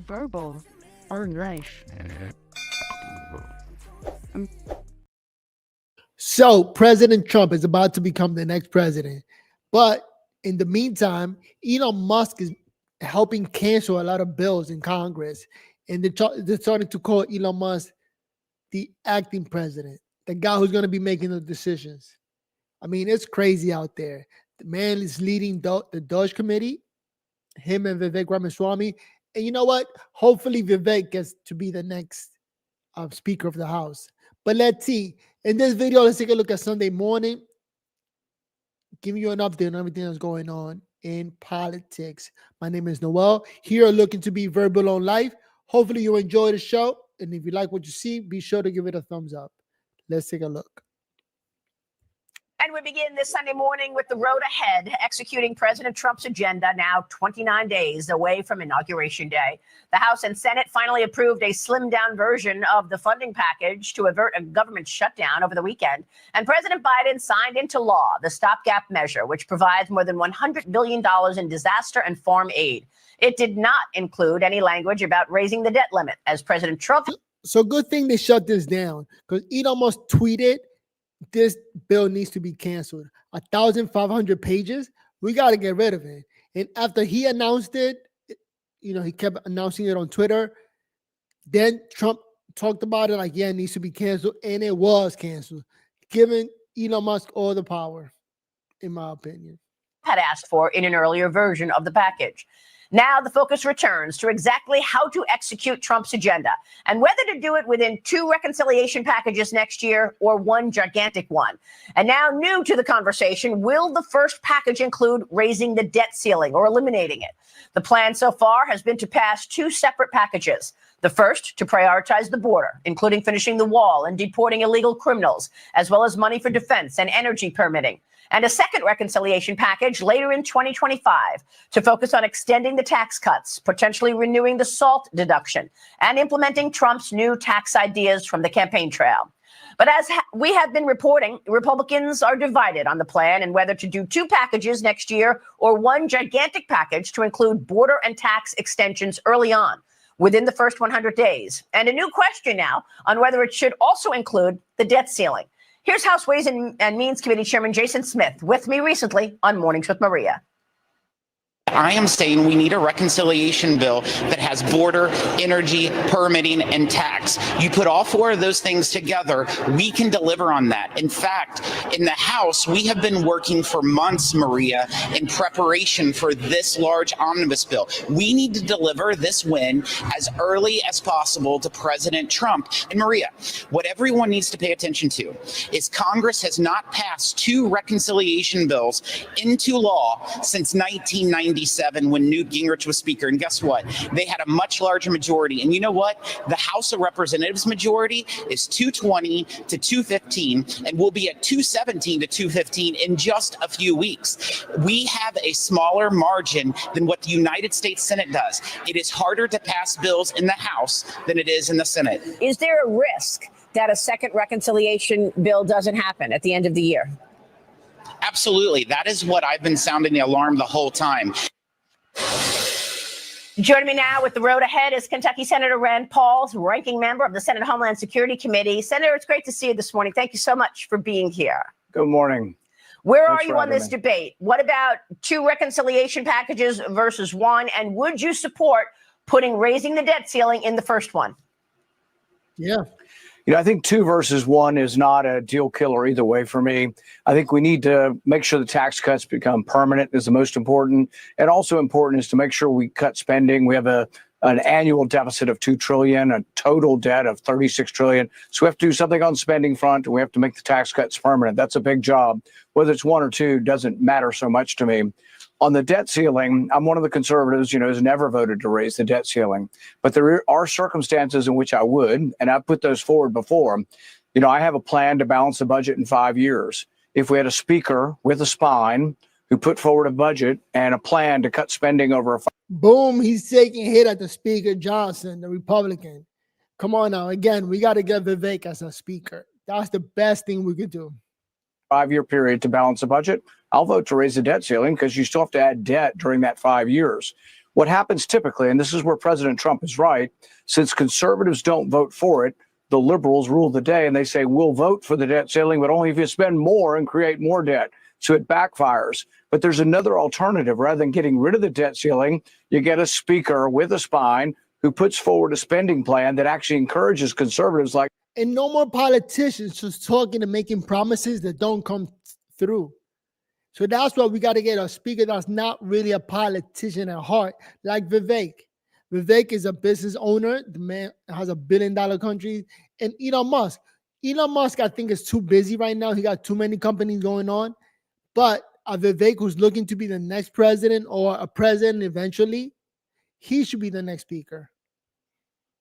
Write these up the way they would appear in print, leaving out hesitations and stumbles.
Verbal or life. So President Trump is about to become the next president. But in the meantime, Elon Musk is helping cancel a lot of bills in Congress. And they're starting to call Elon Musk the acting president, the guy who's going to be making the decisions. I mean, it's crazy out there. The man is leading the Doge Committee, him and Vivek Ramaswamy. And you know what? Hopefully, Vivek gets to be the next Speaker of the House. But let's see. In this video, let's take a look at Sunday morning, giving you an update on everything that's going on in politics. My name is Noel. Here, looking to be verbal on life. Hopefully, you enjoy the show. And if you like what you see, be sure to give it a thumbs up. Let's take a look. And we begin this Sunday morning with the road ahead, executing President Trump's agenda now 29 days away from Inauguration Day. The House and Senate finally approved a slimmed-down version of the funding package to avert a government shutdown over the weekend. And President Biden signed into law the stopgap measure, which provides more than $100 billion in disaster and farm aid. It did not include any language about raising the debt limit, as President Trump... So good thing they shut this down, because Elon Musk tweeted, this bill needs to be canceled. 1,500 pages. We got to get rid of it. And after he announced it, he kept announcing it on Twitter. Then Trump talked about it like, yeah, it needs to be canceled. And it was canceled, giving Elon Musk all the power, in my opinion. Had asked for in an earlier version of the package. Now the focus returns to exactly how to execute Trump's agenda and whether to do it within 2 reconciliation packages next year or one gigantic one. And now new to the conversation, will the first package include raising the debt ceiling or eliminating it? The plan so far has been to pass 2 separate packages. The first, to prioritize the border, including finishing the wall and deporting illegal criminals, as well as money for defense and energy permitting. And a second reconciliation package later in 2025 to focus on extending the tax cuts, potentially renewing the SALT deduction, and implementing Trump's new tax ideas from the campaign trail. But as we have been reporting, Republicans are divided on the plan and whether to do 2 packages next year or one gigantic package to include border and tax extensions early on within the first 100 days. And a new question now on whether it should also include the debt ceiling. Here's House Ways and Means Committee Chairman Jason Smith with me recently on Mornings with Maria. I am saying we need a reconciliation bill that has border, energy, permitting, and tax. You put all 4 of those things together, we can deliver on that. In fact, in the House, we have been working for months, Maria, in preparation for this large omnibus bill. We need to deliver this win as early as possible to President Trump. And Maria, what everyone needs to pay attention to is Congress has not passed 2 reconciliation bills into law since 1997 when Newt Gingrich was Speaker. And guess what? They had a much larger majority. And you know what? The House of Representatives majority is 220 to 215 and will be at 217 to 215 in just a few weeks. We have a smaller margin than what the United States Senate does. It is harder to pass bills in the House than it is in the Senate. Is there a risk that a second reconciliation bill doesn't happen at the end of the year? Absolutely. That is what I've been sounding the alarm the whole time. Joining me now with the road ahead is Kentucky Senator Rand Paul, ranking member of the Senate Homeland Security Committee. Senator, it's great to see you this morning. Thank you so much for being here. Good morning. Where are you on this debate? What about 2 reconciliation packages versus 1? And would you support putting raising the debt ceiling in the first one? Yeah. I think 2 versus 1 is not a deal killer either way for me. I think we need to make sure the tax cuts become permanent is the most important. And also important is to make sure we cut spending. We have an annual deficit of $2 trillion, a total debt of $36 trillion. So we have to do something on the spending front, and we have to make the tax cuts permanent. That's a big job. Whether it's 1 or 2 doesn't matter so much to me. On the debt ceiling, I'm one of the conservatives, who's never voted to raise the debt ceiling. But there are circumstances in which I would, and I've put those forward before. I have a plan to balance the budget in 5 years. If we had a speaker with a spine who put forward a budget and a plan to cut spending over a Boom, he's taking a hit at the Speaker Johnson, the Republican. Come on now. Again, we got to get Vivek as a speaker. That's the best thing we could do. 5-year period to balance the budget, I'll vote to raise the debt ceiling because you still have to add debt during that 5 years. What happens typically, and this is where President Trump is right, since conservatives don't vote for it, the liberals rule the day and they say, we'll vote for the debt ceiling, but only if you spend more and create more debt. So it backfires. But there's another alternative. Rather than getting rid of the debt ceiling, you get a speaker with a spine who puts forward a spending plan that actually encourages conservatives like. And no more politicians just talking and making promises that don't come through. So that's why we got to get a speaker that's not really a politician at heart, like Vivek. Vivek is a business owner. The man has $1 billion country. And Elon Musk. Elon Musk, I think, is too busy right now. He got too many companies going on. But a Vivek who's looking to be the next president or a president eventually, he should be the next speaker.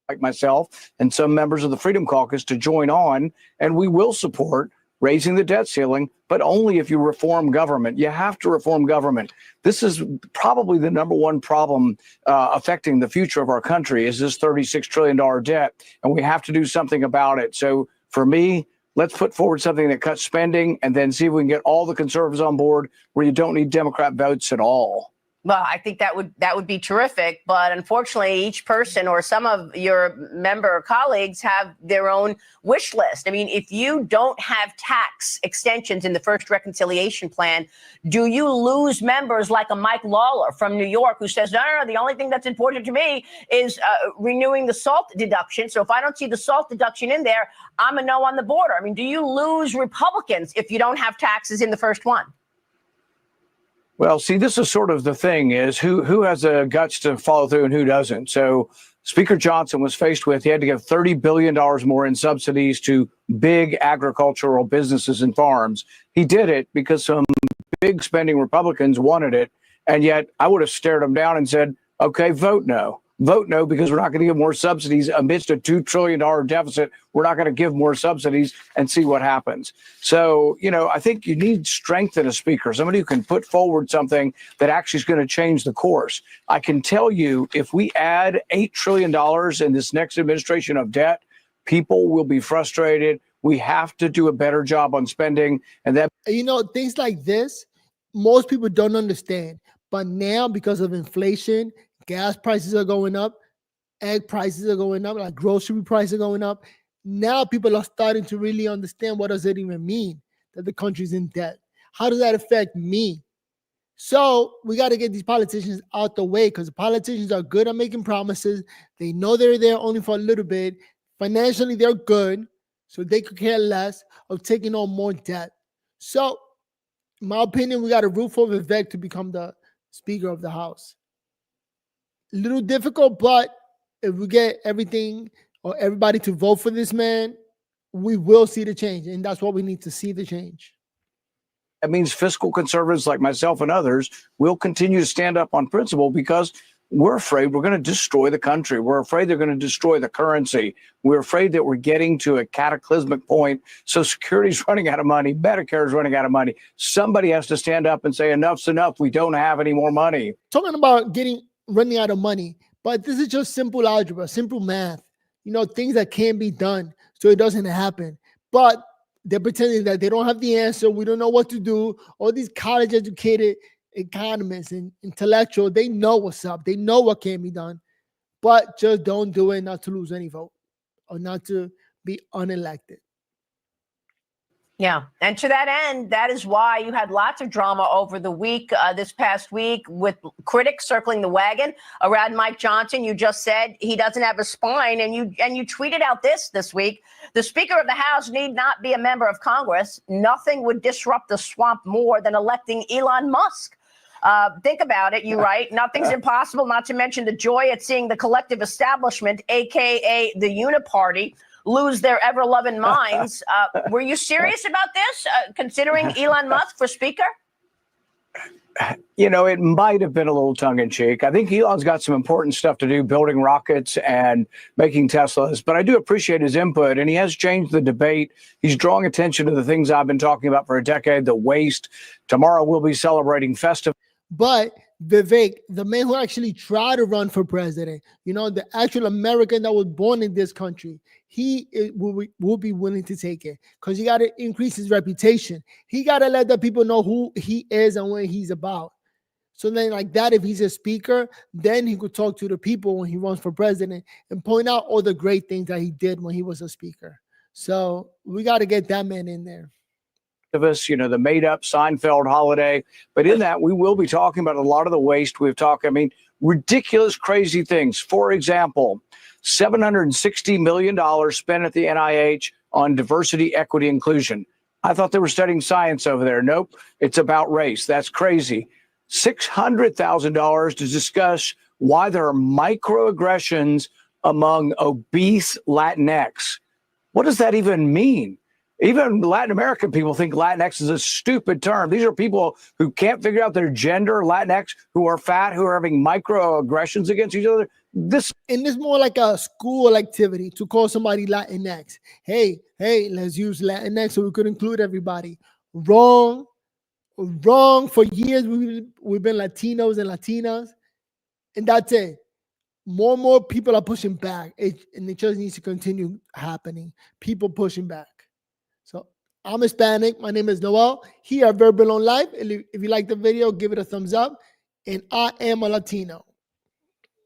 Like myself and some members of the Freedom Caucus to join on, and we will support raising the debt ceiling, but only if you reform government. You have to reform government. This is probably the number one problem affecting the future of our country is this $36 trillion debt, and we have to do something about it. So for me, let's put forward something that cuts spending and then see if we can get all the conservatives on board where you don't need Democrat votes at all. Well, I think that would be terrific. But unfortunately, each person or some of your member colleagues have their own wish list. I mean, if you don't have tax extensions in the first reconciliation plan, do you lose members like a Mike Lawler from New York who says, no, the only thing that's important to me is renewing the SALT deduction. So if I don't see the SALT deduction in there, I'm a no on the border. I mean, do you lose Republicans if you don't have taxes in the first one? Well, see, this is sort of the thing is who has the guts to follow through and who doesn't. So Speaker Johnson was faced with, he had to give $30 billion more in subsidies to big agricultural businesses and farms. He did it because some big spending Republicans wanted it. And yet I would have stared them down and said, okay, vote no. Vote no, because we're not going to give more subsidies amidst a $2 trillion deficit. We're not going to give more subsidies and see what happens. So, I think you need strength in a speaker, somebody who can put forward something that actually is going to change the course. I can tell you, if we add $8 trillion in this next administration of debt, people will be frustrated. We have to do a better job on spending. And that, things like this, most people don't understand. But now, because of inflation, gas prices are going up, egg prices are going up, like grocery prices are going up. Now people are starting to really understand what does it even mean that the country's in debt. How does that affect me? So we got to get these politicians out the way because the politicians are good at making promises. They know they're there only for a little bit. Financially, they're good, so they could care less of taking on more debt. So in my opinion, we got to root for Vivek to become the Speaker of the House. Little difficult, but if we get everything or everybody to vote for this man, we will see the change. And that's what we need to see, the change. That means fiscal conservatives like myself and others will continue to stand up on principle because we're afraid we're going to destroy the country. We're afraid they're going to destroy the currency. We're afraid that we're getting to a cataclysmic point. So security's running out of money. Medicare is running out of money. Somebody has to stand up and say, enough's enough. We don't have any more money. Talking about running out of money, but this is just simple algebra, simple math, things that can be done so it doesn't happen. But they're pretending that they don't have the answer. We don't know what to do. All these college educated economists and intellectuals, they know what's up. They know what can be done, but just don't do it, not to lose any vote or not to be unelected. Yeah. And to that end, that is why you had lots of drama over the week, this past week, with critics circling the wagon around Mike Johnson. You just said he doesn't have a spine, and you tweeted out this week. The Speaker of the House need not be a member of Congress. Nothing would disrupt the swamp more than electing Elon Musk. Think about it. You write, nothing's impossible, not to mention the joy at seeing the collective establishment, a.k.a. the Uniparty, lose their ever-loving minds. Were you serious about this, considering Elon Musk for Speaker? It might have been a little tongue-in-cheek. I think Elon's got some important stuff to do, building rockets and making Teslas. But I do appreciate his input, and he has changed the debate. He's drawing attention to the things I've been talking about for a decade, the waste. Tomorrow we'll be celebrating festive. But Vivek, the man who actually tried to run for president, the actual American that was born in this country, he will be willing to take it because he got to increase his reputation. He got to let the people know who he is and what he's about. So then like that, if he's a speaker, then he could talk to the people when he runs for president and point out all the great things that he did when he was a speaker. So we got to get that man in there. Of us, the made up Seinfeld holiday. But in that, we will be talking about a lot of the waste we've talked. I mean, ridiculous, crazy things. For example, $760 million spent at the NIH on diversity, equity, inclusion. I thought they were studying science over there. Nope, it's about race. That's crazy. $600,000 to discuss why there are microaggressions among obese Latinx. What does that even mean? Even Latin American people think Latinx is a stupid term. These are people who can't figure out their gender, Latinx, who are fat, who are having microaggressions against each other. This is more like a school activity to call somebody Latinx. Hey, let's use Latinx so we could include everybody. Wrong. For years, we've been Latinos and Latinas, and that's it. More and more people are pushing back, and it just needs to continue happening. People pushing back. So I'm Hispanic. My name is Noel. Here at Verbal on Live. If you like the video, give it a thumbs up. And I am a Latino.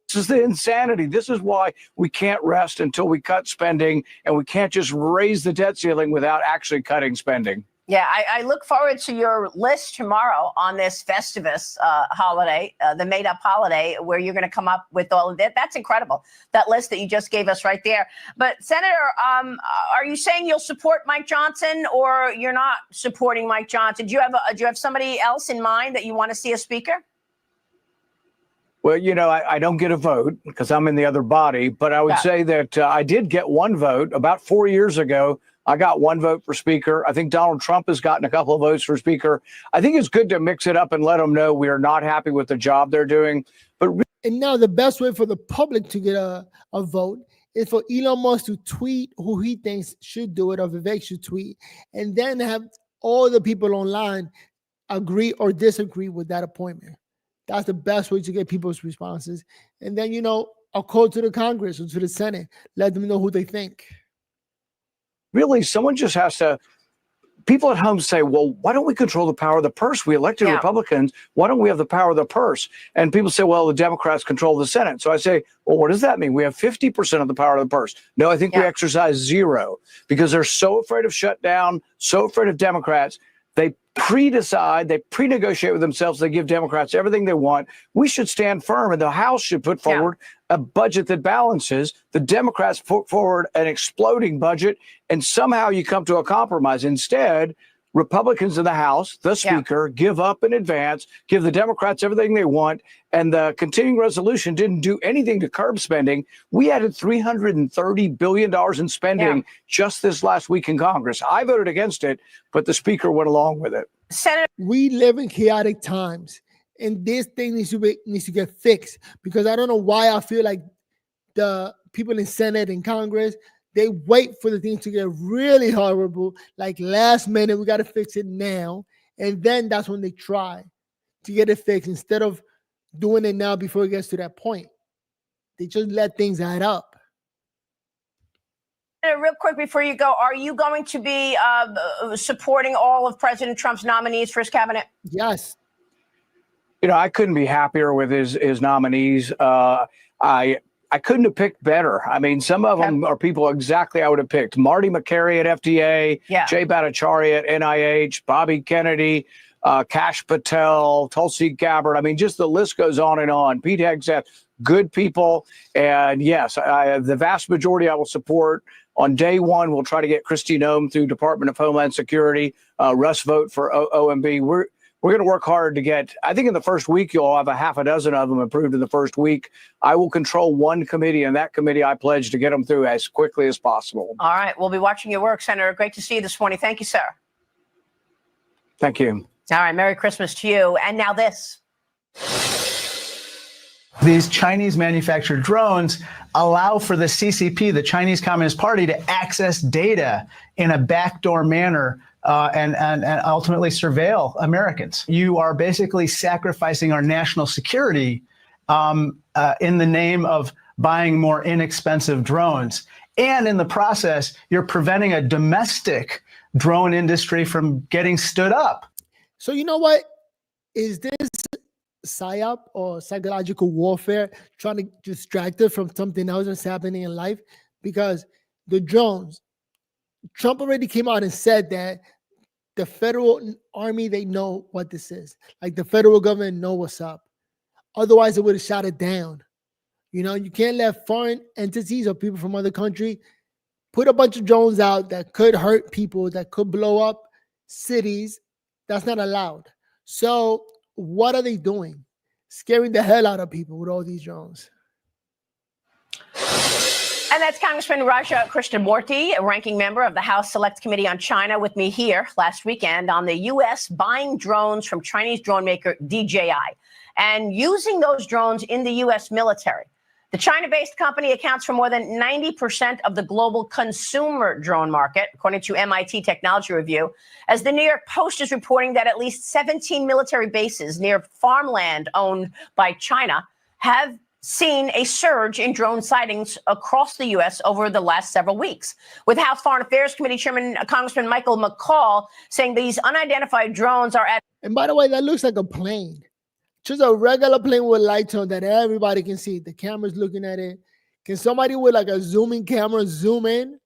This is the insanity. This is why we can't rest until we cut spending, and we can't just raise the debt ceiling without actually cutting spending. Yeah, I look forward to your list tomorrow on this Festivus holiday, the made-up holiday, where you're going to come up with all of that. That's incredible, that list that you just gave us right there. But, Senator, are you saying you'll support Mike Johnson, or you're not supporting Mike Johnson? Do you have somebody else in mind that you want to see as Speaker? Well, I don't get a vote because I'm in the other body, but I would say that I did get one vote about 4 years ago. I got one vote for Speaker. I think Donald Trump has gotten a couple of votes for Speaker. I think it's good to mix it up and let them know we are not happy with the job they're doing. And now the best way for the public to get a vote is for Elon Musk to tweet who he thinks should do it, or Vivek should tweet, and then have all the people online agree or disagree with that appointment. That's the best way to get people's responses. And then, I'll call to the Congress or to the Senate, let them know who they think. Really, someone just has to. People at home say, well, why don't we control the power of the purse? We elected Republicans. Why don't we have the power of the purse? And people say, well, the Democrats control the Senate. So I say, well, what does that mean? We have 50% of the power of the purse. No, I think we exercise zero, because they're so afraid of shutdown, so afraid of Democrats. They pre-decide, they pre-negotiate with themselves. They give Democrats everything they want. We should stand firm, and the House should put forward a budget that balances. The Democrats put forward an exploding budget, and somehow you come to a compromise. Instead, Republicans in the House, the Speaker, give up in advance, give the Democrats everything they want, and the continuing resolution didn't do anything to curb spending. We added $330 billion in spending just this last week in Congress. I voted against it, but the Speaker went along with it. Senator, we live in chaotic times, and this thing needs to get fixed, because I don't know why I feel like the people in Senate and Congress, they wait for the thing to get really horrible, like last minute, we got to fix it now. And then that's when they try to get it fixed, instead of doing it now before it gets to that point. They just let things add up. Real quick before you go, are you going to be supporting all of President Trump's nominees for his cabinet? Yes. I couldn't be happier with his nominees. I couldn't have picked better. I mean, some of them are people exactly I would have picked. Marty McCary at FDA, Jay Bhattacharya at NIH, Bobby Kennedy, Kash Patel, Tulsi Gabbard. I mean, just the list goes on and on. Pete Hegseth, good people. And yes, the vast majority I will support. On day one, we'll try to get Kristi Noem through Department of Homeland Security. Russ Vogt for OMB. We're going to work hard to get, I think in the first week, you'll have a half a dozen of them approved in the first week. I will control one committee, and that committee I pledge to get them through as quickly as possible. All right. We'll be watching your work, Senator. Great to see you this morning. Thank you, sir. Thank you. All right. Merry Christmas to you. And now this. These Chinese manufactured drones allow for the CCP, the Chinese Communist Party, to access data in a backdoor manner and ultimately surveil Americans. You are basically sacrificing our national security in the name of buying more inexpensive drones. And in the process, you're preventing a domestic drone industry from getting stood up. So you know what? Is this psyop or psychological warfare, trying to distract us from something else that's happening in life. Because the drones, Trump already came out and said that the federal army, they know what this is. Like the federal government know what's up. Otherwise, it would have shot it down. You can't let foreign entities or people from other country put a bunch of drones out that could hurt people, that could blow up cities. That's not allowed. So what are they doing? Scaring the hell out of people with all these drones. And that's Congressman Raja Krishnamurti, a ranking member of the House Select Committee on China, with me here last weekend on the U.S. buying drones from Chinese drone maker DJI and using those drones in the U.S. military. The China-based company accounts for more than 90% of the global consumer drone market, according to MIT Technology Review, as the New York Post is reporting that at least 17 military bases near farmland owned by China have seen a surge in drone sightings across the U.S. over the last several weeks, with House Foreign Affairs Committee Chairman Congressman Michael McCaul saying these unidentified drones are at. And by the way, that looks like a plane. Just a regular plane with lights on that everybody can see. The camera's looking at it. Can somebody with like a zooming camera zoom in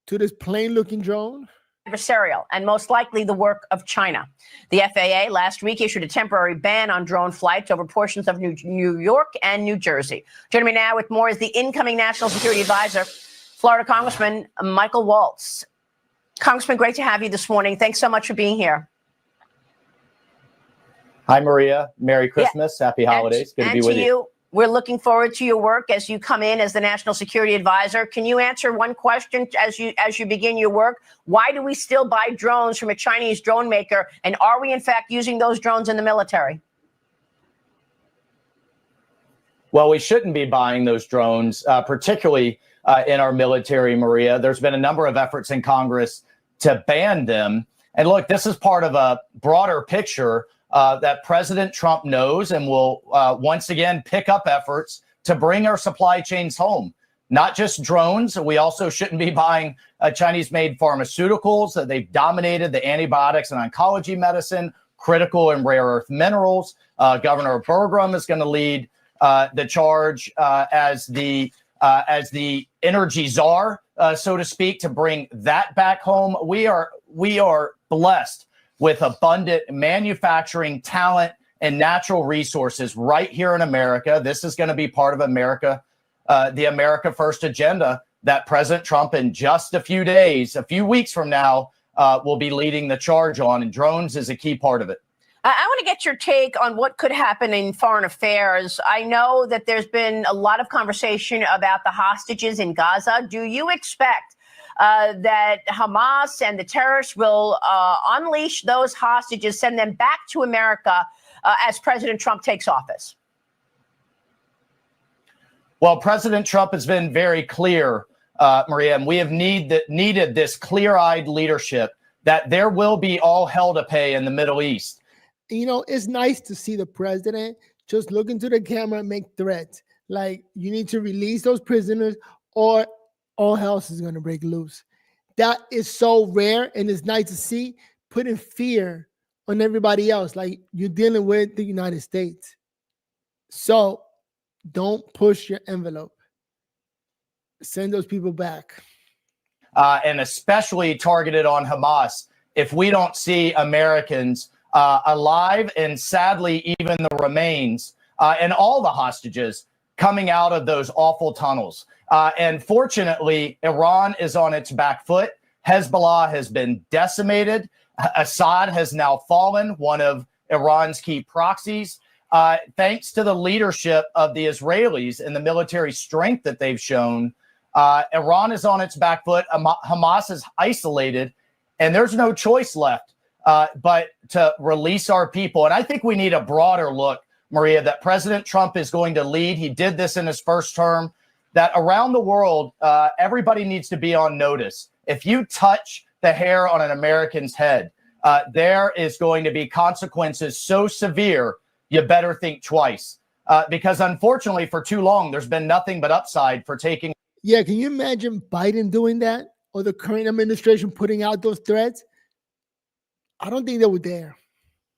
to this plane-looking drone? Adversarial and most likely the work of China. The FAA last week issued a temporary ban on drone flights over portions of New York and New Jersey. Joining me now with more is the incoming National Security Advisor, Florida Congressman Michael Waltz. Congressman, great to have you this morning. Thanks so much for being here. Hi, Maria. Merry Christmas. Yeah. Happy holidays. Good to be with you. We're looking forward to your work as you come in as the National Security Advisor. Can you answer one question as you begin your work? Why do we still buy drones from a Chinese drone maker? And are we, in fact, using those drones in the military? Well, we shouldn't be buying those drones, particularly in our military, Maria. There's been a number of efforts in Congress to ban them. And look, this is part of a broader picture that President Trump knows and will once again pick up efforts to bring our supply chains home. Not just drones. We also shouldn't be buying Chinese-made pharmaceuticals. They've dominated the antibiotics and oncology medicine, critical and rare earth minerals. Governor Burgum is going to lead the charge as the energy czar, so to speak, to bring that back home. We are blessed with abundant manufacturing talent and natural resources right here in America. This is going to be part of America, the America First agenda that President Trump in just a few weeks from now, will be leading the charge on, and drones is a key part of it. I want to get your take on what could happen in foreign affairs. I know that there's been a lot of conversation about the hostages in Gaza. Do you expect that Hamas and the terrorists will unleash those hostages, send them back to America as President Trump takes office? Well, President Trump has been very clear, Maria, and we have needed this clear-eyed leadership that there will be all hell to pay in the Middle East. It's nice to see the president just look into the camera and make threats. Like, you need to release those prisoners or all hell is going to break loose. That is so rare, and it's nice to see, putting fear on everybody else. Like, you're dealing with the United States. So don't push your envelope. Send those people back. And especially targeted on Hamas. If we don't see Americans alive, and sadly even the remains and all the hostages coming out of those awful tunnels. And fortunately, Iran is on its back foot. Hezbollah has been decimated. Assad has now fallen, one of Iran's key proxies. Thanks to the leadership of the Israelis and the military strength that they've shown, Iran is on its back foot. Hamas is isolated, and there's no choice left but to release our people. And I think we need a broader look, Maria, that President Trump is going to lead. He did this in his first term, that around the world, everybody needs to be on notice. If you touch the hair on an American's head, there is going to be consequences so severe, you better think twice. Because unfortunately, for too long, there's been nothing but upside for taking. Yeah, can you imagine Biden doing that, or the current administration putting out those threats? I don't think they were there.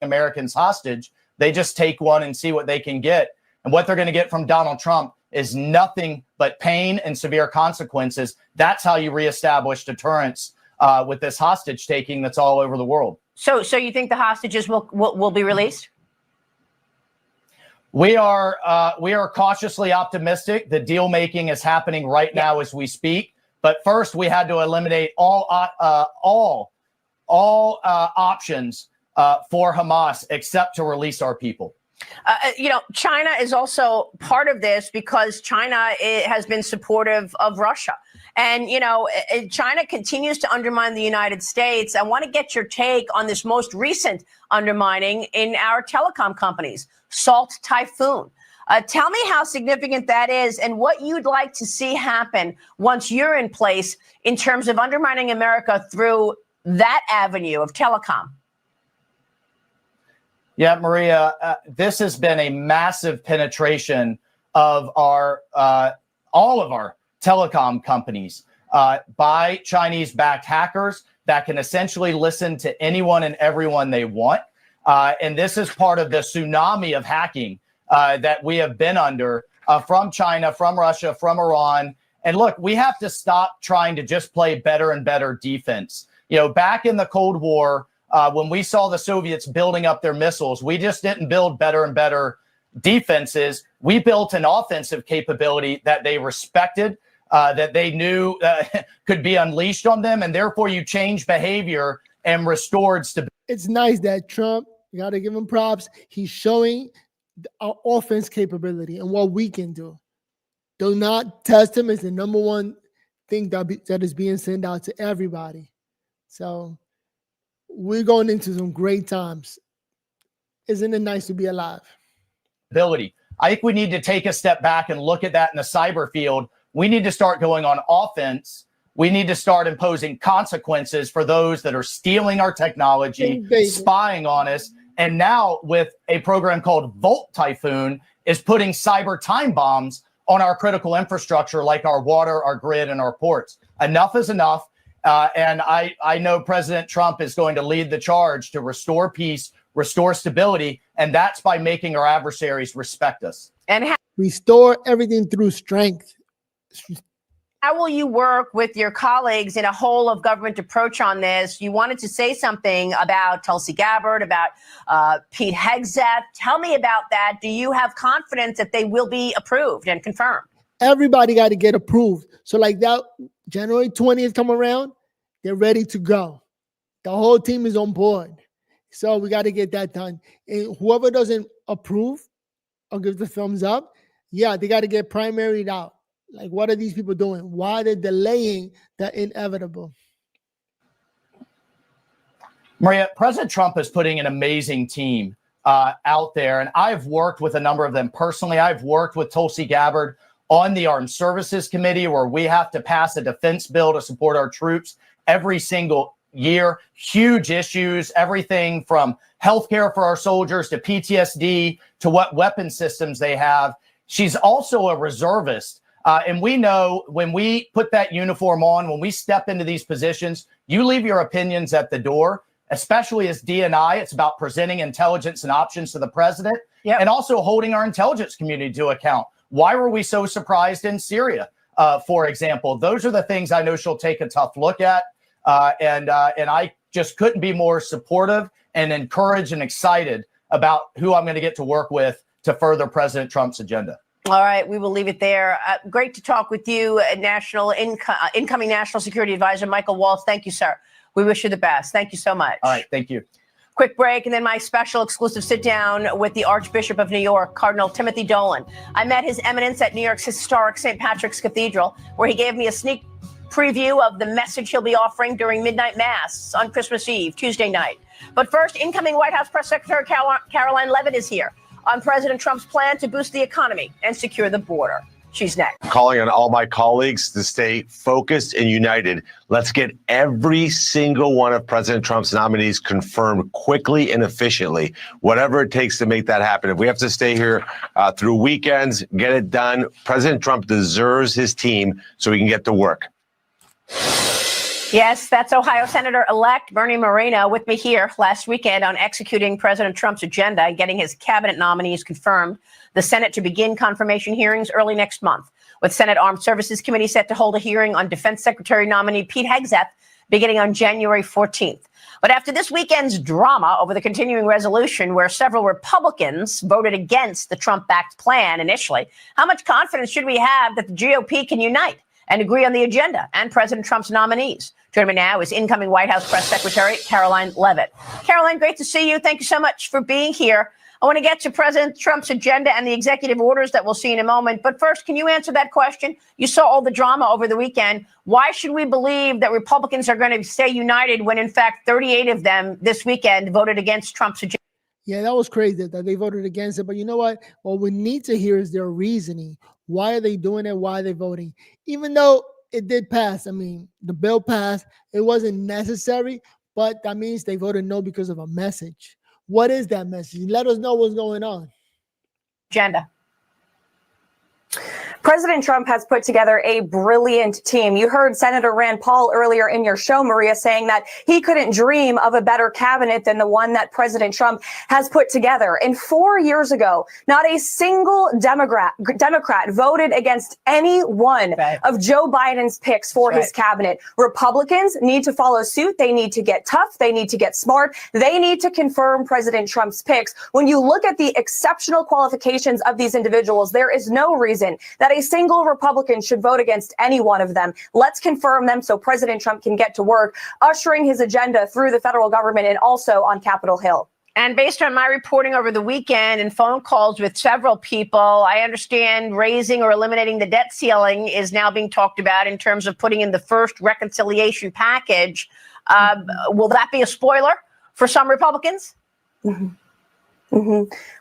Americans hostage, They just take one and see what they can get. And what they're going to get from Donald Trump is nothing but pain and severe consequences. That's how you reestablish deterrence with this hostage taking that's all over the world. So you think the hostages will be released? We are cautiously optimistic. The deal making is happening right now as we speak. But first, we had to eliminate all options for Hamas except to release our people. China is also part of this because China has been supportive of Russia. And, China continues to undermine the United States. I want to get your take on this most recent undermining in our telecom companies, Salt Typhoon. Tell me how significant that is and what you'd like to see happen once you're in place in terms of undermining America through that avenue of telecom. Yeah, Maria, this has been a massive penetration of our all of our telecom companies by Chinese-backed hackers that can essentially listen to anyone and everyone they want. And this is part of the tsunami of hacking that we have been under from China, from Russia, from Iran. And look, we have to stop trying to just play better and better defense. Back in the Cold War, when we saw the Soviets building up their missiles, we just didn't build better and better defenses. We built an offensive capability that they respected, that they knew could be unleashed on them. And therefore, you change behavior and restored stability. It's nice that Trump, you got to give him props. He's showing our offense capability and what we can do. Do not test him as the number one thing that is being sent out to everybody. So we're going into some great times. Isn't it nice to be alive? I think we need to take a step back and look at that in the cyber field. We need to start going on offense. We need to start imposing consequences for those that are stealing our technology, spying on us. And now with a program called Volt Typhoon is putting cyber time bombs on our critical infrastructure like our water, our grid, and our ports. Enough is enough. And I know President Trump is going to lead the charge to restore peace, restore stability, and that's by making our adversaries respect us. And restore everything through strength. how will you work with your colleagues in a whole of government approach on this? You wanted to say something about Tulsi Gabbard, about Pete Hegseth. Tell me about that. Do you have confidence that they will be approved and confirmed? Everybody got to get approved. So like that, January 20th come around, they're ready to go. The whole team is on board. So we got to get that done. And whoever doesn't approve or give the thumbs up, yeah, they got to get primaried out. Like, what are these people doing? Why are they delaying the inevitable? Maria, President Trump is putting an amazing team out there. And I've worked with a number of them personally. I've worked with Tulsi Gabbard on the Armed Services Committee, where we have to pass a defense bill to support our troops every single year. Huge issues, everything from healthcare for our soldiers to PTSD to what weapon systems they have. She's also a reservist. And we know when we put that uniform on, when we step into these positions, you leave your opinions at the door, especially as DNI. It's about presenting intelligence and options to the president, and also holding our intelligence community to account. Why were we so surprised in Syria, for example? Those are the things I know she'll take a tough look at. And I just couldn't be more supportive and encouraged and excited about who I'm going to get to work with to further President Trump's agenda. All right, we will leave it there. Great to talk with you, incoming National Security Advisor Michael Waltz. Thank you, sir. We wish you the best. Thank you so much. All right, thank you. Quick break, and then my special exclusive sit-down with the Archbishop of New York, Cardinal Timothy Dolan. I met His Eminence at New York's historic St. Patrick's Cathedral, where he gave me a sneak preview of the message he'll be offering during midnight mass on Christmas Eve, Tuesday night. But first, incoming White House Press Secretary Caroline Leavitt is here on President Trump's plan to boost the economy and secure the border. She's next. Calling on all my colleagues to stay focused and united. Let's get every single one of President Trump's nominees confirmed quickly and efficiently, whatever it takes to make that happen. If we have to stay here through weekends, get it done. President Trump deserves his team so he can get to work. Yes, that's Ohio Senator-elect Bernie Moreno with me here last weekend on executing President Trump's agenda and getting his cabinet nominees confirmed. The Senate to begin confirmation hearings early next month, with Senate Armed Services Committee set to hold a hearing on Defense Secretary nominee Pete Hegseth beginning on January 14th. But after this weekend's drama over the continuing resolution where several Republicans voted against the Trump-backed plan initially, how much confidence should we have that the GOP can unite and agree on the agenda and President Trump's nominees? Joining me now is incoming White House Press Secretary Caroline Leavitt. Caroline, great to see you. Thank you so much for being here. I want to get to President Trump's agenda and the executive orders that we'll see in a moment. But first, can you answer that question? You saw all the drama over the weekend. Why should we believe that Republicans are going to stay united when, in fact, 38 of them this weekend voted against Trump's agenda? Yeah, that was crazy that they voted against it. But you know what? What we need to hear is their reasoning. Why are they doing it? Why are they voting? Even though it did pass, I mean, the bill passed. It wasn't necessary, but that means they voted no because of a message. What is that message? Let us know what's going on. Agenda. President Trump has put together a brilliant team. You heard Senator Rand Paul earlier in your show, Maria, saying that he couldn't dream of a better cabinet than the one that President Trump has put together. And 4 years ago, not a single Democrat voted against any one of Joe Biden's picks for his cabinet. Republicans need to follow suit. They need to get tough. They need to get smart. They need to confirm President Trump's picks. When you look at the exceptional qualifications of these individuals, there is no reason that a single Republican should vote against any one of them. Let's confirm them so President Trump can get to work, ushering his agenda through the federal government and also on Capitol Hill. And based on my reporting over the weekend and phone calls with several people, I understand raising or eliminating the debt ceiling is now being talked about in terms of putting in the first reconciliation package. Will that be a spoiler for some Republicans? Mm-hmm.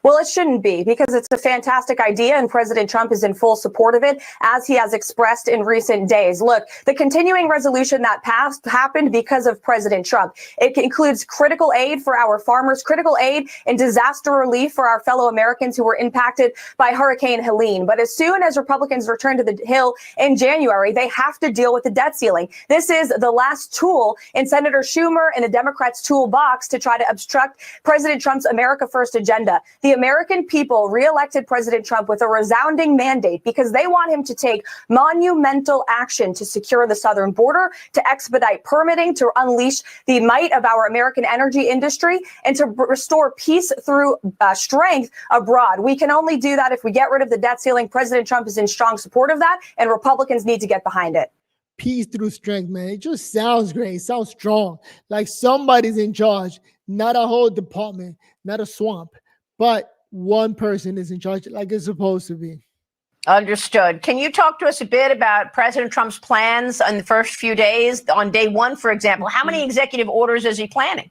Well, it shouldn't be, because it's a fantastic idea and President Trump is in full support of it, as he has expressed in recent days. Look, the continuing resolution that passed happened because of President Trump. It includes critical aid for our farmers, critical aid and disaster relief for our fellow Americans who were impacted by Hurricane Helene. But as soon as Republicans return to the Hill in January, they have to deal with the debt ceiling. This is the last tool in Senator Schumer and the Democrats' toolbox to try to obstruct President Trump's America First agenda. The American people reelected President Trump with a resounding mandate because they want him to take monumental action to secure the southern border, to expedite permitting, to unleash the might of our American energy industry, and to restore peace through strength abroad. We can only do that if we get rid of the debt ceiling. President Trump is in strong support of that, and Republicans need to get behind it. Peace through strength, man. It just sounds great. It sounds strong. Like somebody's in charge, not a whole department, not a swamp, but one person is in charge like it's supposed to be. Understood. Can you talk to us a bit about President Trump's plans in the first few days? On day one, for example, how many executive orders is he planning?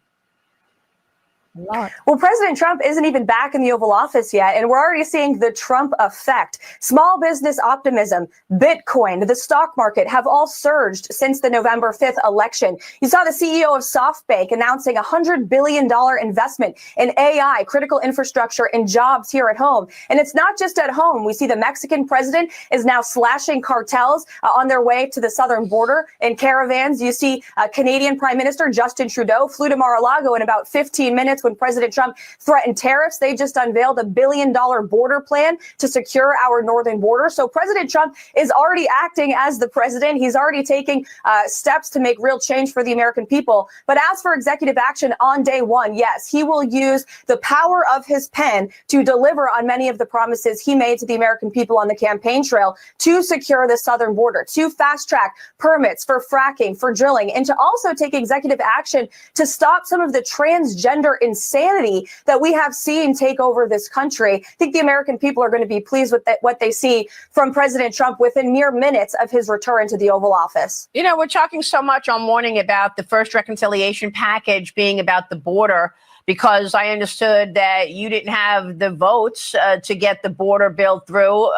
Well, President Trump isn't even back in the Oval Office yet, and we're already seeing the Trump effect. Small business optimism, Bitcoin, the stock market have all surged since the November 5th election. You saw the CEO of SoftBank announcing a $100 billion investment in AI, critical infrastructure, and jobs here at home. And it's not just at home. We see the Mexican president is now slashing cartels on their way to the southern border in caravans. You see Canadian Prime Minister Justin Trudeau flew to Mar-a-Lago in about 15 minutes when President Trump threatened tariffs. They just unveiled $1 billion border plan to secure our northern border. So President Trump is already acting as the president. He's already taking steps to make real change for the American people. But as for executive action on day one, yes, he will use the power of his pen to deliver on many of the promises he made to the American people on the campaign trail to secure the southern border, to fast track permits for fracking, for drilling, and to also take executive action to stop some of the transgender insanity that we have seen take over this country. I think the American people are going to be pleased with what they see from President Trump within mere minutes of his return to the Oval Office. You know, we're talking so much all morning about the first reconciliation package being about the border, because I understood that you didn't have the votes to get the border bill through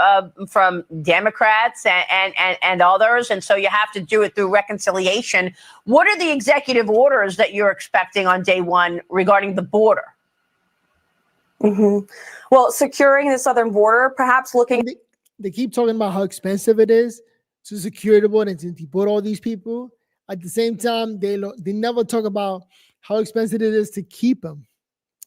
from Democrats and others. And so you have to do it through reconciliation. What are the executive orders that you're expecting on day one regarding the border? Well, securing the southern border, perhaps looking. They keep talking about how expensive it is to secure the border and to deport all these people. At the same time, they never talk about how expensive it is to keep them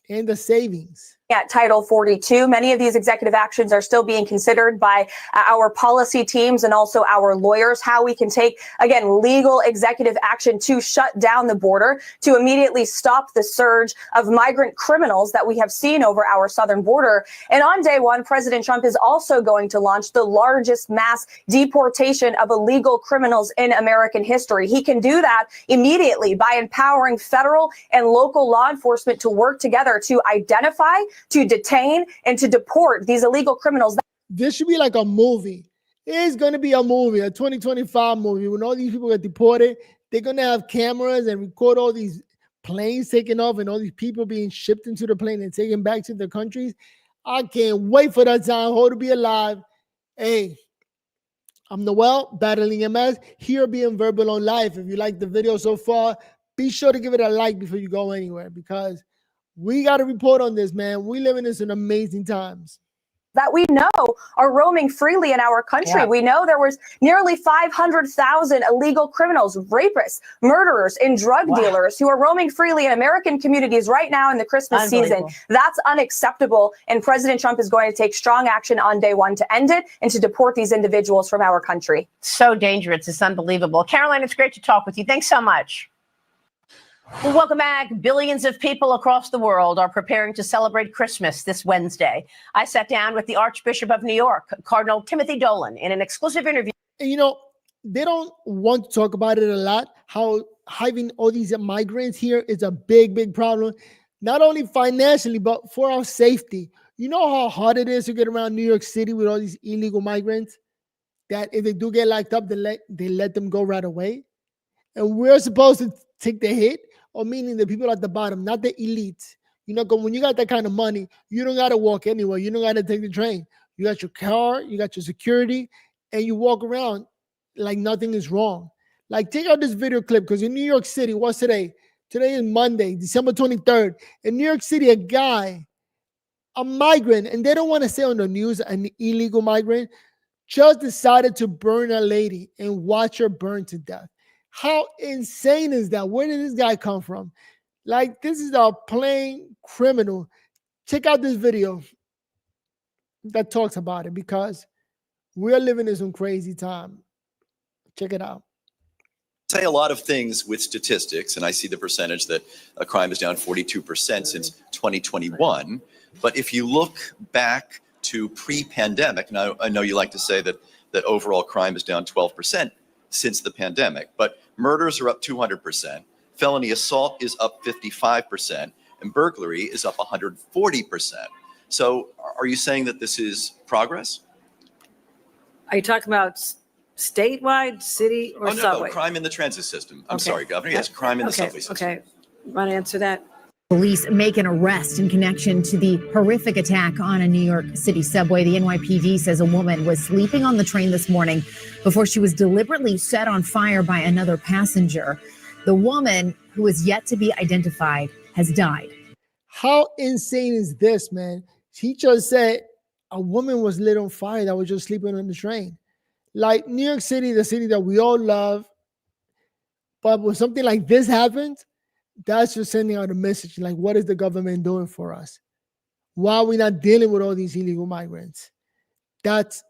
and the savings. At Title 42, many of these executive actions are still being considered by our policy teams and also our lawyers, how we can take, again, legal executive action to shut down the border, to immediately stop the surge of migrant criminals that we have seen over our southern border. And on day one, President Trump is also going to launch the largest mass deportation of illegal criminals in American history. He can do that immediately by empowering federal and local law enforcement to work together to identify, to detain, and to deport these illegal criminals. This should be like a movie. It's going to be a movie, a 2025 movie. When all these people get deported, they're going to have cameras and record all these planes taking off and all these people being shipped into the plane and taken back to their countries. I can't wait for that time. Hope to be alive. Hey, I'm Noel, battling MS, here being verbal on life. If you like the video so far, be sure to give it a like before you go anywhere, because we got to report on this, man. We live in some amazing times that we know are roaming freely in our country. Yeah. We know there was nearly 500,000 illegal criminals, rapists, murderers, and drug dealers who are roaming freely in American communities right now in the Christmas season. That's unacceptable. And President Trump is going to take strong action on day one to end it and to deport these individuals from our country. So dangerous. It's unbelievable. Caroline, it's great to talk with you. Thanks so much. Well, welcome back. Billions of people across the world are preparing to celebrate Christmas this Wednesday. I sat down with the Archbishop of New York, Cardinal Timothy Dolan, in an exclusive interview. And, you know, they don't want to talk about it a lot, how having all these migrants here is a big, big problem, not only financially, but for our safety. You know how hard it is to get around New York City with all these illegal migrants, that if they do get locked up, they let them go right away. And we're supposed to take the hit, or meaning the people at the bottom, not the elites. You know, when you got that kind of money, you don't got to walk anywhere. You don't got to take the train. You got your car, you got your security, and you walk around like nothing is wrong. Like, take out this video clip, because in New York City, what's today? Today is Monday, December 23rd. In New York City, a guy, a migrant, and they don't want to say on the news, an illegal migrant, just decided to burn a lady and watch her burn to death. How insane is that? Where did this guy come from? Like, this is a plain criminal. Check out this video that talks about it, because we're living in some crazy time. Check it out. Say a lot of things with statistics, and I see the percentage that crime is down 42% since 2021. But if you look back to pre-pandemic, and I know you like to say that overall crime is down 12%. Since the pandemic, but murders are up 200%, felony assault is up 55%, and burglary is up 140%. So are you saying that this is progress? Are you talking about statewide, city, or subway? No, crime in the transit system. I'm sorry, Governor. Yes, crime in the subway system. Okay, want to answer that? Police make an arrest in connection to the horrific attack on a New York City subway. The NYPD says a woman was sleeping on the train this morning before she was deliberately set on fire by another passenger. The woman, who is yet to be identified, has died. How insane is this, man? He just said a woman was lit on fire that was just sleeping on the train. Like, New York City, the city that we all love, but when something like this happens, that's just sending out a message like, what is the government doing for us? Why are we not dealing with all these illegal migrants? That's,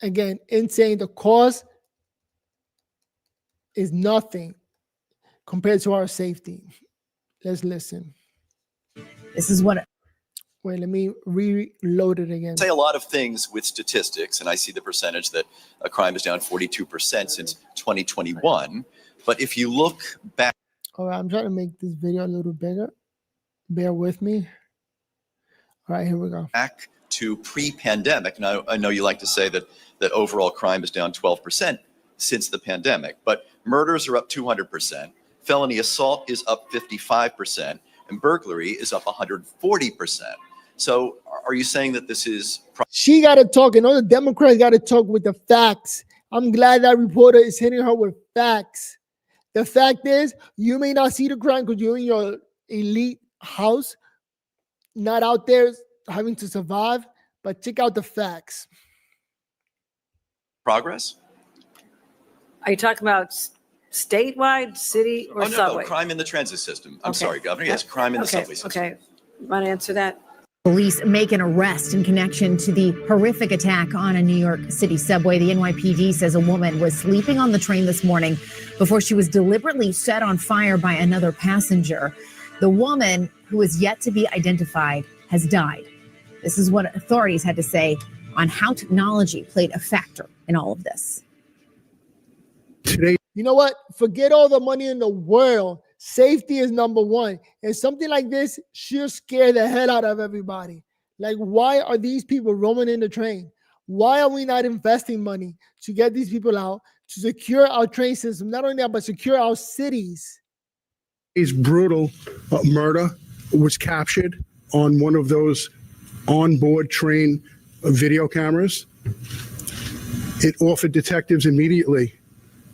again, insane. The cost is nothing compared to our safety. Let's listen. This is what... Wait, let me reload it again. Say a lot of things with statistics, and I see the percentage that crime is down 42% since 2021. But if you look back... All right, I'm trying to make this video a little bigger. Bear with me. All right, here we go. Back to pre-pandemic, and I know you like to say that overall crime is down 12% since the pandemic, but murders are up 200%, felony assault is up 55%, and burglary is up 140%. So are you saying that this is... She got to talk, and all the Democrats got to talk with the facts. I'm glad that reporter is hitting her with facts. The fact is, you may not see the crime because you're in your elite house, not out there having to survive, but check out the facts. Progress? Are you talking about statewide, city, or Oh, no, subway? crime in the transit system. I'm Okay. sorry, Governor. Yes, crime in the subway system. Okay. Want to answer that? Police make an arrest in connection to the horrific attack on a New York City subway. The NYPD says a woman was sleeping on the train this morning before she was deliberately set on fire by another passenger. The woman, who is yet to be identified, has died. This is what authorities had to say on how technology played a factor in all of this. Today, you know what? Forget all the money in the world. Safety is number one. And something like this should scare the hell out of everybody. Like, why are these people roaming in the train? Why are we not investing money to get these people out, to secure our train system? Not only that, but secure our cities. His brutal murder was captured on one of those onboard train video cameras. It offered detectives immediately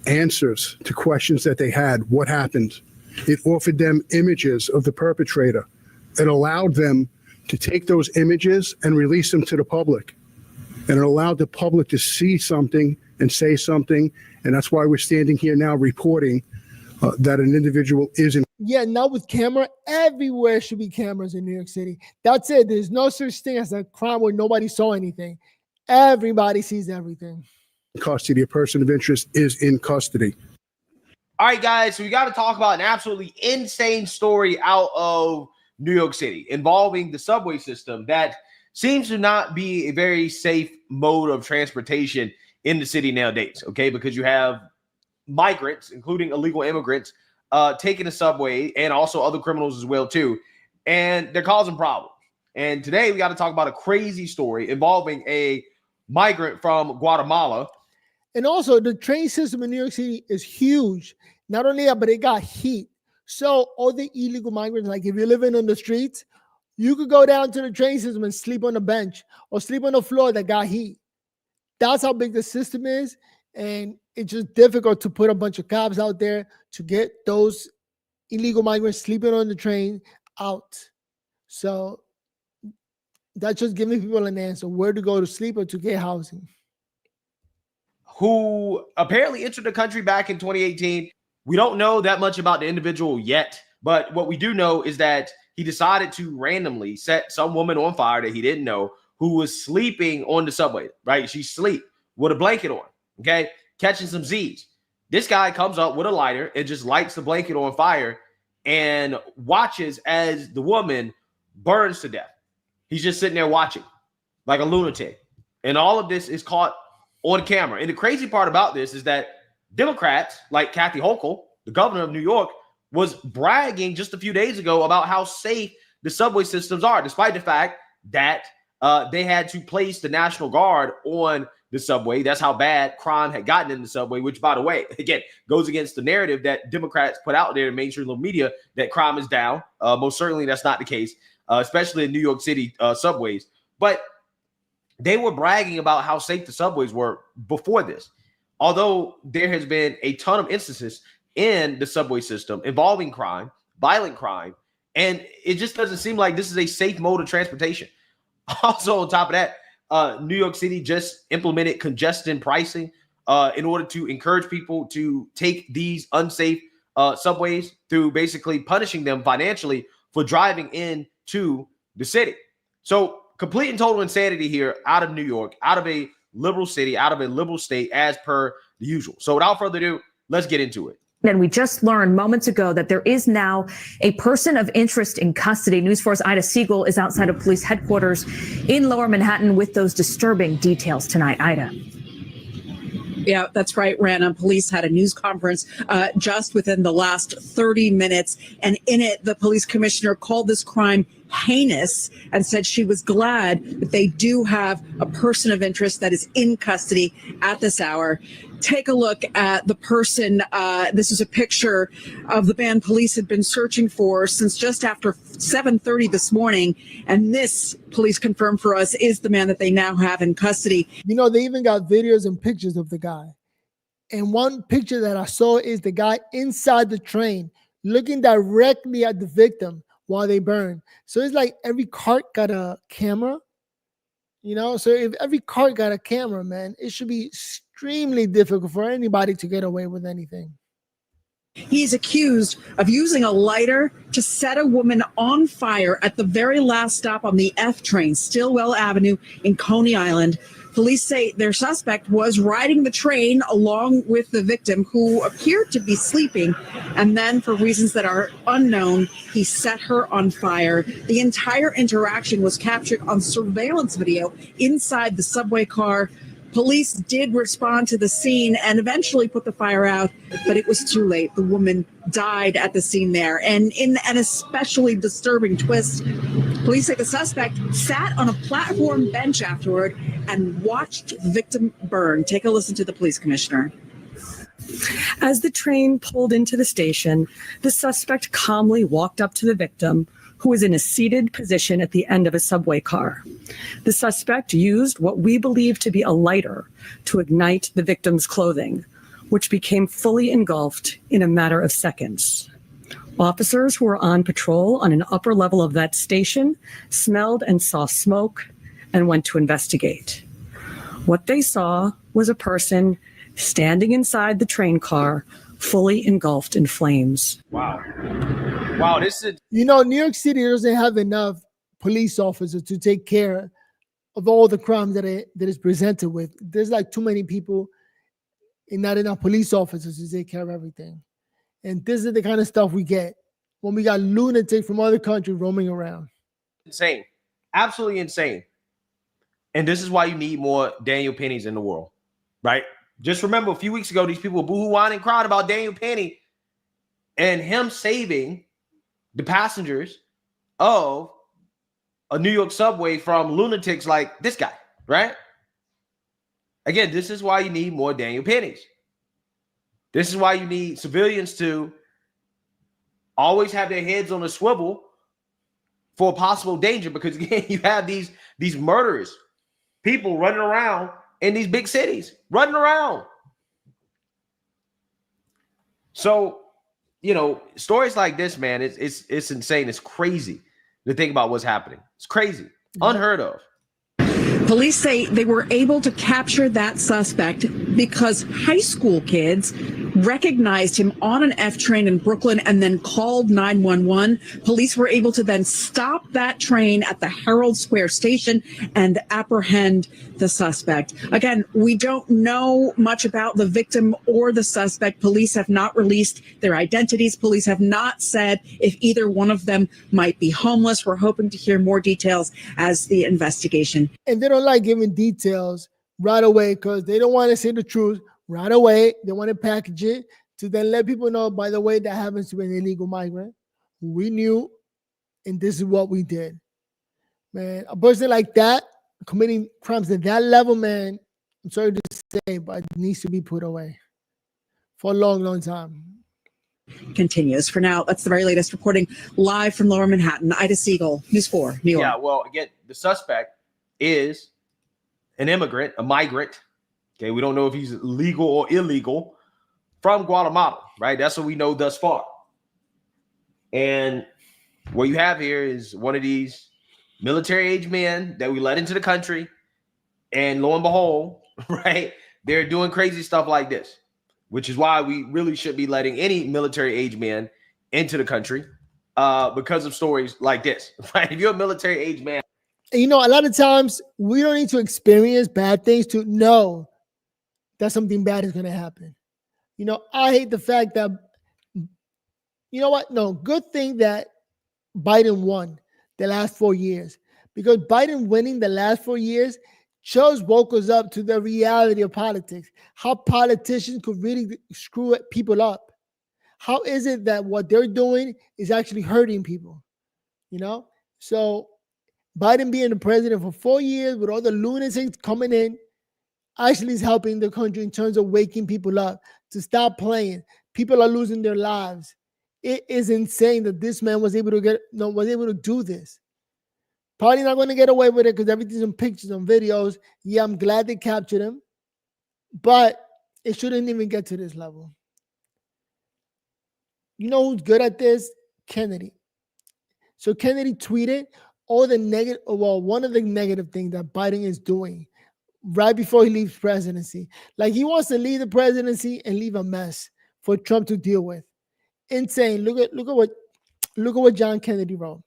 answers to questions that they had. What happened? It offered them images of the perpetrator. It allowed them to take those images and release them to the public. And it allowed the public to see something and say something. And that's why we're standing here now reporting that an individual is in. Yeah, now with camera, everywhere should be cameras in New York City. That's it. There's no such thing as a crime where nobody saw anything. Everybody sees everything. Custody. A person of interest is in custody. All right, guys, so we got to talk about an absolutely insane story out of New York City involving the subway system that seems to not be a very safe mode of transportation in the city nowadays, okay? Because you have migrants, including illegal immigrants, taking the subway, and also other criminals as well, too, and they're causing problems. And today we got to talk about a crazy story involving a migrant from Guatemala. And also, the train system in New York City is huge. Not only that, but it got heat. So all the illegal migrants, like if you're living on the streets, you could go down to the train system and sleep on the bench or sleep on the floor that got heat. That's how big the system is. And it's just difficult to put a bunch of cops out there to get those illegal migrants sleeping on the train out. So that's just giving people an answer where to go to sleep or to get housing. Who apparently entered the country back in 2018. We don't know that much about the individual yet, but what we do know is that he decided to randomly set some woman on fire that he didn't know who was sleeping on the subway, right? She's asleep with a blanket on, okay? Catching some Z's. This guy comes up with a lighter and just lights the blanket on fire and watches as the woman burns to death. He's just sitting there watching like a lunatic. And all of this is caught on camera. And the crazy part about this is that Democrats like Kathy Hochul, the governor of New York, was bragging just a few days ago about how safe the subway systems are, despite the fact that they had to place the National Guard on the subway. That's how bad crime had gotten in the subway, which, by the way, again, goes against the narrative that Democrats put out there in mainstream media that crime is down. Most certainly that's not the case, especially in New York City subways. But they were bragging about how safe the subways were before this. Although there has been a ton of instances in the subway system involving crime, violent crime, and it just doesn't seem like this is a safe mode of transportation. Also, on top of that, New York City just implemented congestion pricing in order to encourage people to take these unsafe subways through basically punishing them financially for driving into the city. So complete and total insanity here out of New York, out of a liberal city, out of a liberal state, as per the usual. So without further ado, let's get into it. And we just learned moments ago that there is now a person of interest in custody. News 4's Ida Siegel is outside of police headquarters in Lower Manhattan with those disturbing details tonight. Ida. Yeah, that's right, Rana. Police had a news conference just within the last 30 minutes. And in it, the police commissioner called this crime heinous and said she was glad that they do have a person of interest that is in custody at this hour. Take a look at the person. This is a picture of the man police had been searching for since just after 7:30 this morning. And this, police confirmed for us, is the man that they now have in custody. You know, they even got videos and pictures of the guy. And one picture that I saw is the guy inside the train looking directly at the victim while they burn. So it's like every cart got a camera, you know? So if every cart got a camera, man, it should be extremely difficult for anybody to get away with anything. He's accused of using a lighter to set a woman on fire at the very last stop on the F train, Stillwell Avenue in Coney Island. Police say their suspect was riding the train along with the victim, who appeared to be sleeping, and then, for reasons that are unknown, he set her on fire. The entire interaction was captured on surveillance video inside the subway car. Police did respond to the scene and eventually put the fire out, but it was too late. The woman died at the scene there. And in an especially disturbing twist, police say the suspect sat on a platform bench afterward and watched the victim burn. Take a listen to the police commissioner. As the train pulled into the station, the suspect calmly walked up to the victim, who was in a seated position at the end of a subway car. The suspect used what we believe to be a lighter to ignite the victim's clothing, which became fully engulfed in a matter of seconds. Officers who were on patrol on an upper level of that station smelled and saw smoke and went to investigate. What they saw was a person standing inside the train car, fully engulfed in flames. Wow. Wow, this is... You know, New York City doesn't have enough police officers to take care of all the crimes that is presented with. There's like too many people and not enough police officers to take care of everything. And this is the kind of stuff we get when we got lunatics from other countries roaming around. Insane. Absolutely insane. And this is why you need more Daniel Pennies in the world, right? Just remember, a few weeks ago, these people were boo-hoo-whining and crying about Daniel Penny and him saving the passengers of a New York subway from lunatics like this guy, right? Again, this is why you need more Daniel Pennies. This is why you need civilians to always have their heads on a swivel for possible danger, because again, you have these murderers, people running around in these big cities, running around. So, you know, stories like this, man, it's insane. It's crazy to think about what's happening. It's crazy, unheard of. Police say they were able to capture that suspect because high school kids recognized him on an F train in Brooklyn and then called 911. Police were able to then stop that train at the Herald Square station and apprehend the suspect. Again, we don't know much about the victim or the suspect. Police have not released their identities. Police have not said if either one of them might be homeless. We're hoping to hear more details as the investigation. And they don't like giving details right away because they don't want to say the truth right away. They want to package it to then let people know, by the way, that happens to be an illegal migrant. We knew, and this is what we did. Man, a person like that, committing crimes at that level, man, I'm sorry to say, but it needs to be put away for a long, long time. Continues. For now, that's the very latest reporting live from Lower Manhattan. Ida Siegel, News 4, New York. Yeah, well, again, the suspect is an immigrant, a migrant. Okay, we don't know if he's legal or illegal from Guatemala, right? That's what we know thus far. And what you have here is one of these military-age men that we let into the country, and lo and behold, right, they're doing crazy stuff like this, which is why we really should be letting any military-age men into the country because of stories like this, right? If you're a military-age man. And you know, a lot of times we don't need to experience bad things to know that something bad is going to happen. You know, I hate the fact that, you know what? No, good thing that Biden won the last 4 years, because Biden winning the last 4 years woke us up to the reality of politics, how politicians could really screw people up. How is it that what they're doing is actually hurting people? You know, so Biden being the president for 4 years with all the lunatics coming in actually is helping the country in terms of waking people up to stop playing. People are losing their lives. It is insane that this man was able to do this. Probably not going to get away with it because everything's on pictures, on videos. Yeah, I'm glad they captured him, but it shouldn't even get to this level. You know who's good at this? Kennedy. So Kennedy tweeted all the negative, well, one of the negative things that Biden is doing right before he leaves presidency. Like, he wants to leave the presidency and leave a mess for Trump to deal with. Insane. Look at what John Kennedy wrote.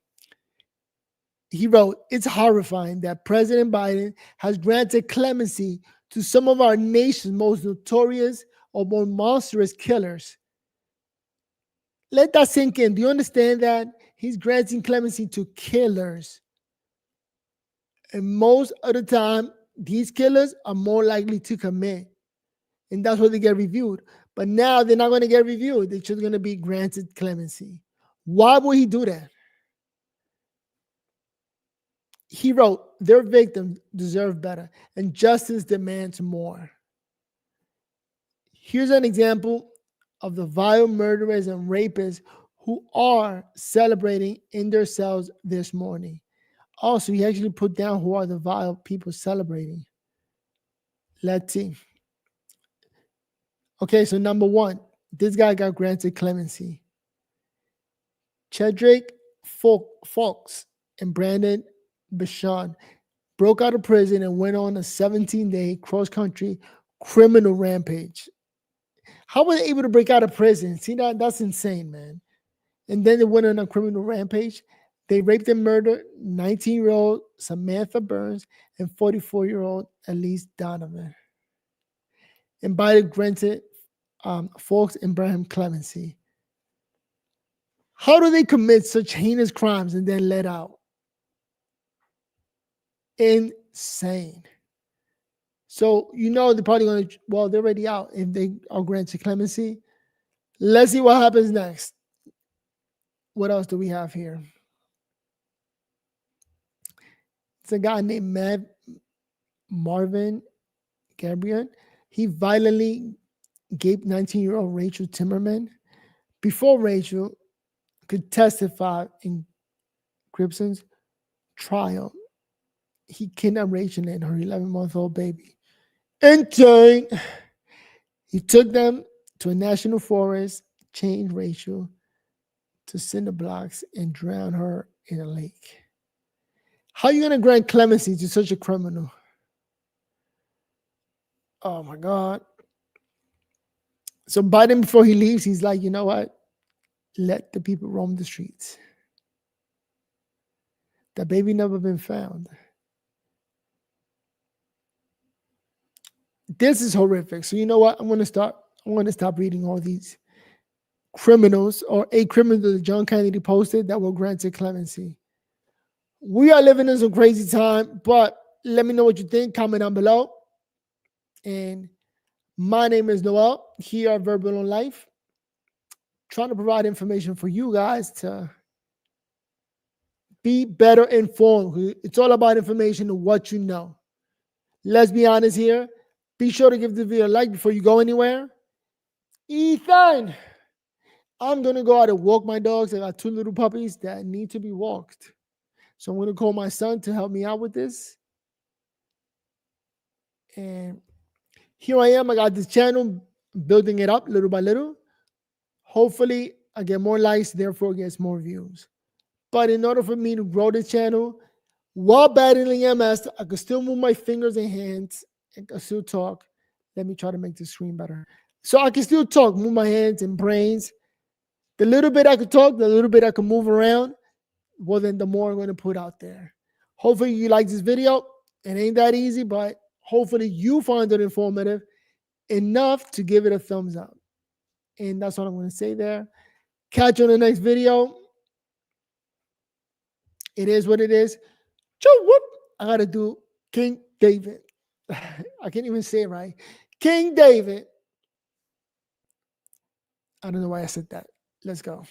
He wrote, "It's horrifying that President Biden has granted clemency to some of our nation's most notorious or more monstrous killers." Let that sink in. Do you understand that? He's granting clemency to killers. And most of the time, these killers are more likely to commit. And that's why they get reviewed. But now they're not going to get reviewed. They're just going to be granted clemency. Why would he do that? He wrote, "Their victims deserve better, and justice demands more." Here's an example of the vile murderers and rapists who are celebrating in their cells this morning. Also, he actually put down who are the vile people celebrating. Let's see. Okay, so number one, this guy got granted clemency. Chedrick Fawkes and Brandon Bashon broke out of prison and went on a 17-day cross-country criminal rampage. How were they able to break out of prison? See, that's insane, man. And then they went on a criminal rampage. They raped and murdered 19-year-old Samantha Burns and 44-year-old Elise Donovan. And Biden granted Fawkes and Braham clemency. How do they commit such heinous crimes and then let out? Insane. So, they're probably going to, they're already out if they are granted clemency. Let's see what happens next. What else do we have here? It's a guy named Marvin Gabriel. He violently gaped 19-year-old Rachel Timmerman. Before Rachel could testify in Gibson's trial, he kidnapped Rachel and her 11-month-old baby. Insane. He took them to a national forest, chained Rachel to cinder blocks, and drowned her in a lake. How are you going to grant clemency to such a criminal? Oh my God. So Biden, before he leaves, he's like, you know what? Let the people roam the streets. The baby never been found. This is horrific. So you know what? I'm going to stop reading all these criminals, or a criminal that John Kennedy posted that were granted clemency. We are living in some crazy time, but let me know what you think. Comment down below. And my name is Noel, here at Verbal on Life, trying to provide information for you guys to be better informed. It's all about information and what you know. Let's be honest here. Be sure to give the video a like before you go anywhere. Ethan, I'm going to go out and walk my dogs. I got 2 little puppies that need to be walked. So I'm going to call my son to help me out with this. And here I am. I got this channel, building it up little by little. Hopefully, I get more likes, therefore it gets more views. But in order for me to grow the channel, while battling MS, I could still move my fingers and hands. I can still talk. Let me try to make the screen better. So I can still talk, move my hands and brains. The little bit I could talk, the little bit I can move around, well, then the more I'm going to put out there. Hopefully you like this video. It ain't that easy, but hopefully you find it informative enough to give it a thumbs up. And that's what I'm going to say there. Catch you on the next video. It is what it is. I got to do King David. I can't even say it right. King David. I don't know why I said that. Let's go.